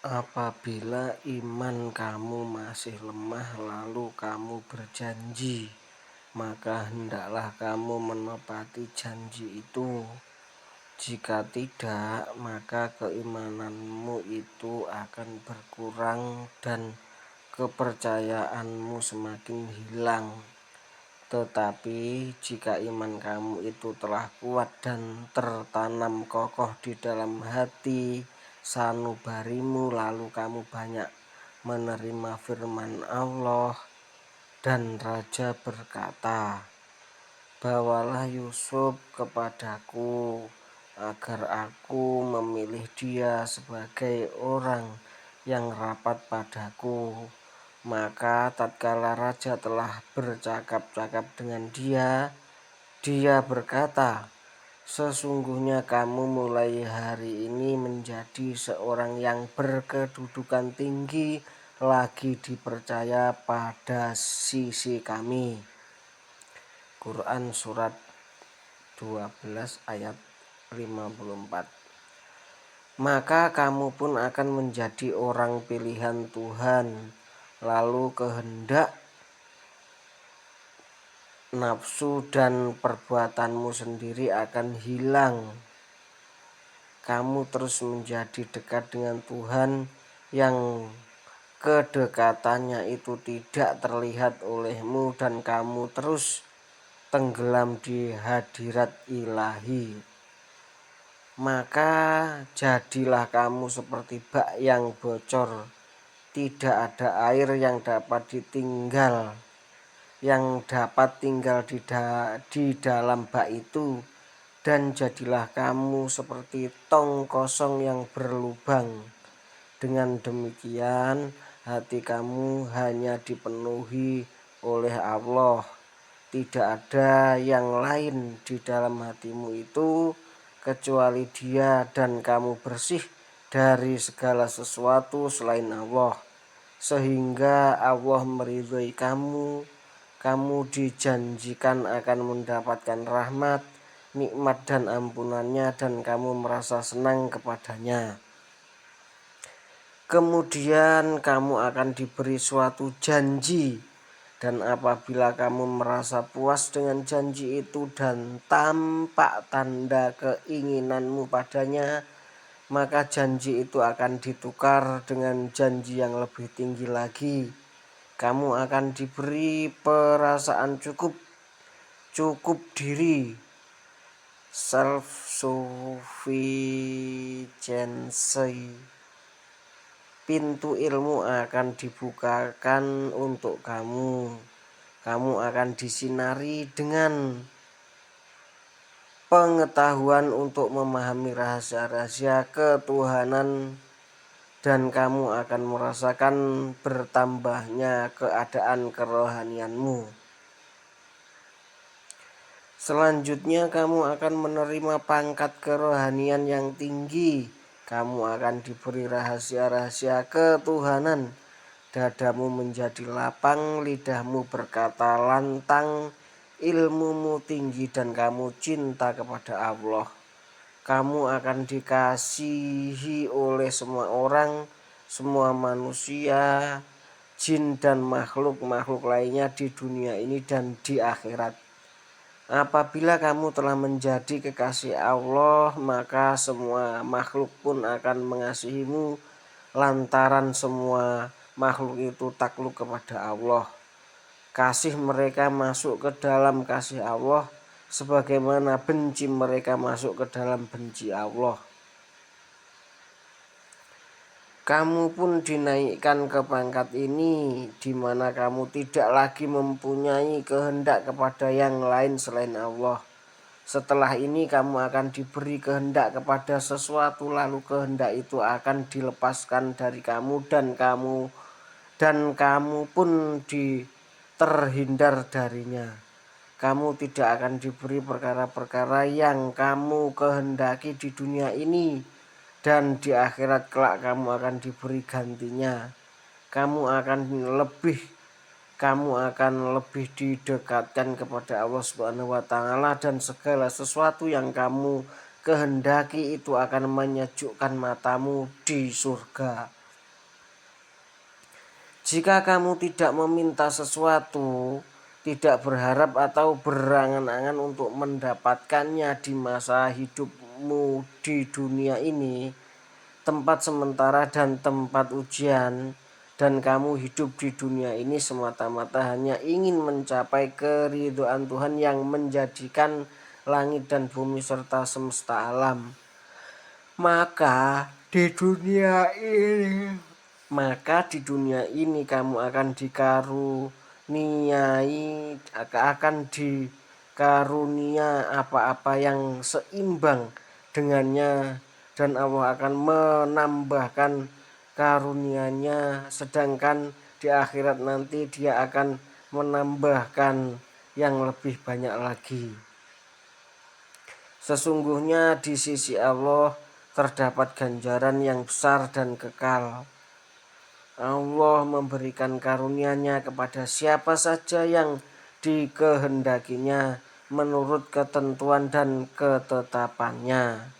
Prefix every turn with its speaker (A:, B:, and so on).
A: Apabila iman kamu masih lemah lalu kamu berjanji, maka hendaklah kamu menepati janji itu. Jika tidak, maka keimananmu itu akan berkurang dan kepercayaanmu semakin hilang. Tetapi jika iman kamu itu telah kuat dan tertanam kokoh di dalam hati sanubarimu, lalu kamu banyak menerima firman Allah, dan raja berkata, "Bawalah Yusuf kepadaku, agar aku memilih dia sebagai orang yang rapat padaku." Maka tatkala raja telah bercakap-cakap dengan dia berkata, "Sesungguhnya kamu mulai hari ini menjadi seorang yang berkedudukan tinggi lagi dipercaya pada sisi kami." Quran Surat 12 ayat 54. Maka kamu pun akan menjadi orang pilihan Tuhan, lalu kehendak nafsu dan perbuatanmu sendiri akan hilang. Kamu terus menjadi dekat dengan Tuhan yang kedekatannya itu tidak terlihat olehmu, dan kamu terus tenggelam di hadirat ilahi. Maka jadilah kamu seperti bak yang bocor, tidak ada air yang dapat tinggal di dalam bak itu, dan jadilah kamu seperti tong kosong yang berlubang. Dengan demikian hati kamu hanya dipenuhi oleh Allah, tidak ada yang lain di dalam hatimu itu kecuali Dia, dan kamu bersih dari segala sesuatu selain Allah, sehingga Allah meridhoi kamu. Kamu dijanjikan akan mendapatkan rahmat, nikmat dan ampunannya, dan kamu merasa senang kepadanya. Kemudian kamu akan diberi suatu janji, dan apabila kamu merasa puas dengan janji itu dan tampak tanda keinginanmu padanya, maka janji itu akan ditukar dengan janji yang lebih tinggi lagi. Kamu akan diberi perasaan cukup diri, self-sufficiency. Pintu ilmu akan dibukakan untuk kamu. Kamu akan disinari dengan pengetahuan untuk memahami rahasia-rahasia ketuhanan, dan kamu akan merasakan bertambahnya keadaan kerohanianmu. Selanjutnya kamu akan menerima pangkat kerohanian yang tinggi. Kamu akan diberi rahasia-rahasia ketuhanan. Dadamu menjadi lapang, lidahmu berkata lantang, ilmumu tinggi, dan kamu cinta kepada Allah. Kamu akan dikasihi oleh semua orang, semua manusia, jin, dan makhluk-makhluk lainnya di dunia ini dan di akhirat. Apabila kamu telah menjadi kekasih Allah, maka semua makhluk pun akan mengasihimu, lantaran semua makhluk itu takluk kepada Allah. Kasih mereka masuk ke dalam kasih Allah, sebagaimana benci mereka masuk ke dalam benci Allah. Kamu pun dinaikkan ke pangkat ini, di mana kamu tidak lagi mempunyai kehendak kepada yang lain selain Allah. Setelah ini kamu akan diberi kehendak kepada sesuatu, lalu kehendak itu akan dilepaskan dari kamu, dan kamu pun terhindar darinya. Kamu tidak akan diberi perkara-perkara yang kamu kehendaki di dunia ini, dan di akhirat kelak kamu akan diberi gantinya. Kamu akan lebih didekatkan kepada Allah Subhanahu wa Ta'ala, dan segala sesuatu yang kamu kehendaki itu akan menyejukkan matamu di surga. Jika kamu tidak meminta sesuatu, tidak berharap atau berangan-angan untuk mendapatkannya di masa hidupmu di dunia ini, tempat sementara dan tempat ujian, dan kamu hidup di dunia ini semata-mata hanya ingin mencapai keridhaan Tuhan yang menjadikan langit dan bumi serta semesta alam, maka di dunia ini kamu akan dikarunia apa-apa yang seimbang dengannya, dan Allah akan menambahkan karunia-Nya, sedangkan di akhirat nanti Dia akan menambahkan yang lebih banyak lagi. Sesungguhnya di sisi Allah terdapat ganjaran yang besar dan kekal. Allah memberikan karunia-Nya kepada siapa saja yang dikehendakinya menurut ketentuan dan ketetapannya.